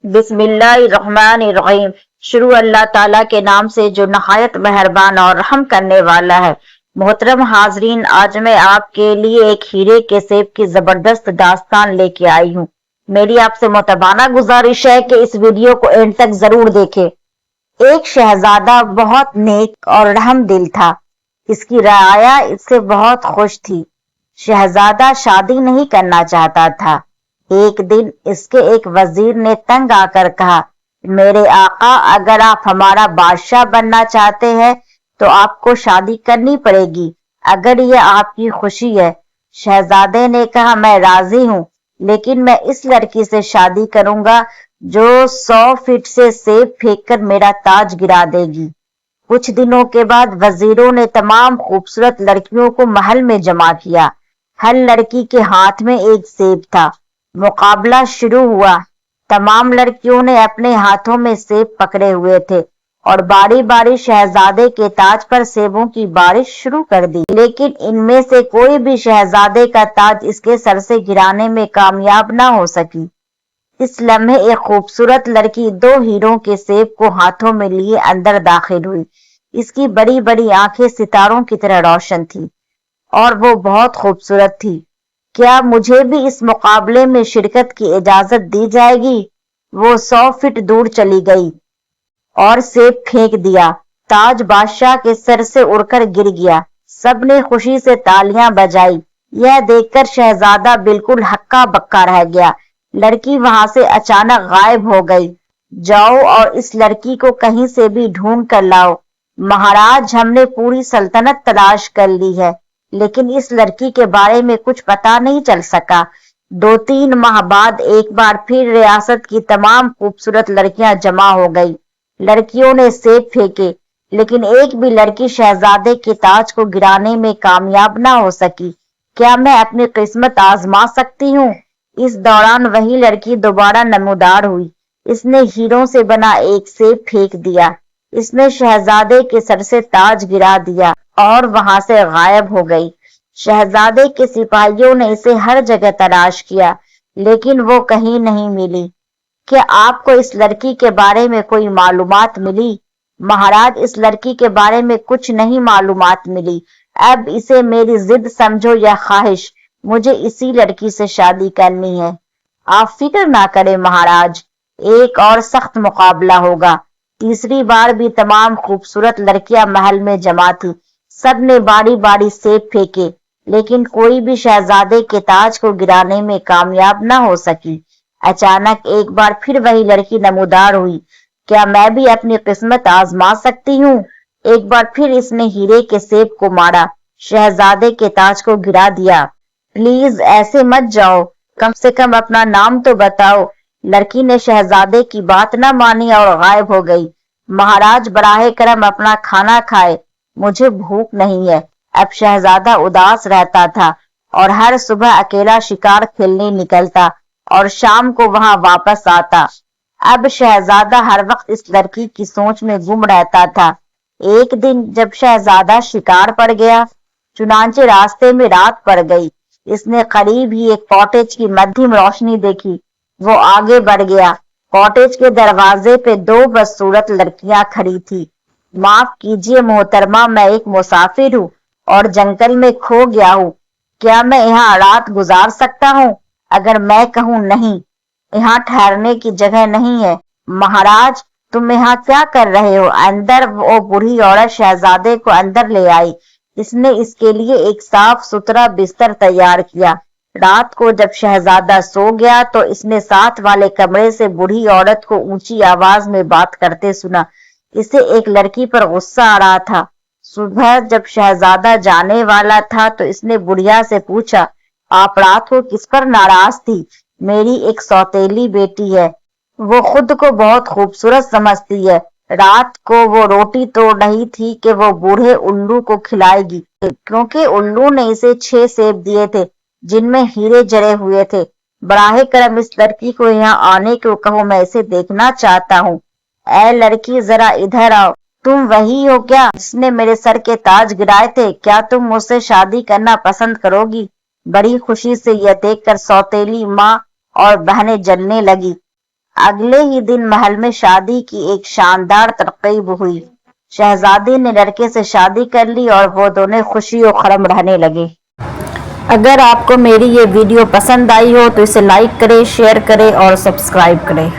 بسم اللہ الرحمن الرحیم۔ شروع اللہ تعالیٰ کے نام سے جو نہایت مہربان اور رحم کرنے والا ہے۔ محترم حاضرین، آج میں آپ کے لیے ایک ہیرے کے سیب کی زبردست داستان لے کے آئی ہوں۔ میری آپ سے متبانہ گزارش ہے کہ اس ویڈیو کو اینڈ تک ضرور دیکھیں۔ ایک شہزادہ بہت نیک اور رحم دل تھا۔ اس کی رعایا اس سے بہت خوش تھی۔ شہزادہ شادی نہیں کرنا چاہتا تھا۔ ایک دن اس کے ایک وزیر نے تنگ آ کر کہا، میرے آقا، اگر آپ ہمارا بادشاہ بننا چاہتے ہیں تو آپ کو شادی کرنی پڑے گی، اگر یہ آپ کی خوشی ہے۔ شہزادے نے کہا، میں راضی ہوں، لیکن میں اس لڑکی سے شادی کروں گا جو 100 فٹ سے سیب پھینک کر میرا تاج گرا دے گی۔ کچھ دنوں کے بعد وزیروں نے تمام خوبصورت لڑکیوں کو محل میں جمع کیا۔ ہر لڑکی کے ہاتھ میں ایک سیب تھا۔ مقابلہ شروع ہوا۔ تمام لڑکیوں نے اپنے ہاتھوں میں سیب پکڑے ہوئے تھے اور باری باری شہزادے کے تاج پر سیبوں کی بارش شروع کر دی، لیکن ان میں سے کوئی بھی شہزادے کا تاج اس کے سر سے گرانے میں کامیاب نہ ہو سکی۔ اس لمحے ایک خوبصورت لڑکی 2 ہیروں کے سیب کو ہاتھوں میں لیے اندر داخل ہوئی۔ اس کی بڑی بڑی آنکھیں ستاروں کی طرح روشن تھی اور وہ بہت خوبصورت تھی۔ کیا مجھے بھی اس مقابلے میں شرکت کی اجازت دی جائے گی؟ وہ 100 فٹ دور چلی گئی اور سیب پھینک دیا۔ تاج بادشاہ کے سر سے اڑ کر گر گیا۔ سب نے خوشی سے تالیاں بجائی۔ یہ دیکھ کر شہزادہ بالکل ہکا بکا رہ گیا۔ لڑکی وہاں سے اچانک غائب ہو گئی۔ جاؤ اور اس لڑکی کو کہیں سے بھی ڈھونڈ کر لاؤ۔ مہاراج، ہم نے پوری سلطنت تلاش کر لی ہے، لیکن اس لڑکی کے بارے میں کچھ پتا نہیں چل سکا۔ 2-3 ماہ بعد ایک بار پھر ریاست کی تمام خوبصورت لڑکیاں جمع ہو گئی۔ لڑکیوں نے سیب پھینکے، لیکن ایک بھی لڑکی شہزادے کے تاج کو گرانے میں کامیاب نہ ہو سکی۔ کیا میں اپنی قسمت آزما سکتی ہوں؟ اس دوران وہی لڑکی دوبارہ نمودار ہوئی۔ اس نے ہیروں سے بنا ایک سیب پھینک دیا۔ اس نے شہزادے کے سر سے تاج گرا دیا اور وہاں سے غائب ہو گئی۔ شہزادے کے سپاہیوں نے اسے ہر جگہ تلاش کیا، لیکن وہ کہیں نہیں ملی۔ کیا آپ کو اس لڑکی کے بارے میں کوئی معلومات ملی؟ مہاراج، اس لڑکی کے بارے میں کچھ نہیں معلومات ملی۔ اب اسے میری ضد سمجھو یا خواہش، مجھے اسی لڑکی سے شادی کرنی ہے۔ آپ فکر نہ کریں مہاراج، ایک اور سخت مقابلہ ہوگا۔ تیسری بار بھی تمام خوبصورت لڑکیاں محل میں جمع تھی۔ سب نے باری باری سیب پھینکے، لیکن کوئی بھی شہزادے کے تاج کو گرانے میں کامیاب نہ ہو سکی۔ اچانک ایک بار پھر وہی لڑکی نمودار ہوئی۔ کیا میں بھی اپنی قسمت آزما سکتی ہوں؟ ایک بار پھر اس نے ہیرے کے سیب کو مارا، شہزادے کے تاج کو گرا دیا۔ پلیز ایسے مت جاؤ، کم سے کم اپنا نام تو بتاؤ۔ لڑکی نے شہزادے کی بات نہ مانی اور غائب ہو گئی۔ مہاراج، براہ کرم اپنا کھانا کھائے، مجھے بھوک نہیں ہے۔ اب شہزادہ اداس رہتا تھا اور ہر صبح اکیلا شکار کھیلنے نکلتا اور شام کو وہاں واپس آتا۔ اب شہزادہ ہر وقت اس لڑکی کی سوچ میں گم رہتا تھا۔ ایک دن جب شہزادہ شکار پر گیا، چنانچہ راستے میں رات پڑ گئی۔ اس نے قریب ہی ایک کاٹیج کی مدھم روشنی دیکھی۔ وہ آگے بڑھ گیا۔ کاٹیج کے دروازے پہ 2 بدصورت لڑکیاں کھڑی تھی۔ معاف کیجیے محترمہ، میں ایک مسافر ہوں اور جنگل میں کھو گیا ہوں۔ کیا میں یہاں رات گزار سکتا ہوں؟ اگر میں کہوں نہیں، یہاں ٹھہرنے کی جگہ نہیں ہے۔ مہاراج، تم یہاں کیا کر رہے ہو؟ اندر وہ بوڑھی عورت شہزادے کو اندر لے آئی۔ اس نے اس کے لیے ایک صاف ستھرا بستر تیار کیا۔ رات کو جب شہزادہ سو گیا تو اس نے ساتھ والے کمرے سے بوڑھی عورت کو اونچی آواز میں بات کرتے سنا۔ اسے ایک لڑکی پر غصہ آ رہا تھا۔ صبح جب شہزادہ جانے والا تھا تو اس نے بڑھیا سے پوچھا، آپ رات کو کس پر ناراض تھی؟ میری ایک سوتیلی بیٹی ہے، وہ خود کو بہت خوبصورت سمجھتی ہے۔ رات کو وہ روٹی توڑ رہی تھی کہ وہ بوڑھے الو کو کھلائے گی، کیونکہ الو نے اسے 6 سیب دیے تھے جن میں ہیرے جڑے ہوئے تھے۔ براہ کرم اس لڑکی کو یہاں آنے کو کہو، میں اسے دیکھنا چاہتا ہوں۔ اے لڑکی، ذرا ادھر آؤ۔ تم وہی ہو کیا جس نے میرے سر کے تاج گرائے تھے؟ کیا تم مجھ سے شادی کرنا پسند کرو گی؟ بڑی خوشی سے یہ دیکھ کر سوتیلی ماں اور بہنیں جلنے لگی۔ اگلے ہی دن محل میں شادی کی ایک شاندار تقریب ہوئی۔ شہزادی نے لڑکے سے شادی کر لی اور وہ دونوں خوشی و خرم رہنے لگے۔ اگر آپ کو میری یہ ویڈیو پسند آئی ہو تو اسے لائک کریں، شیئر کریں اور سبسکرائب کریں۔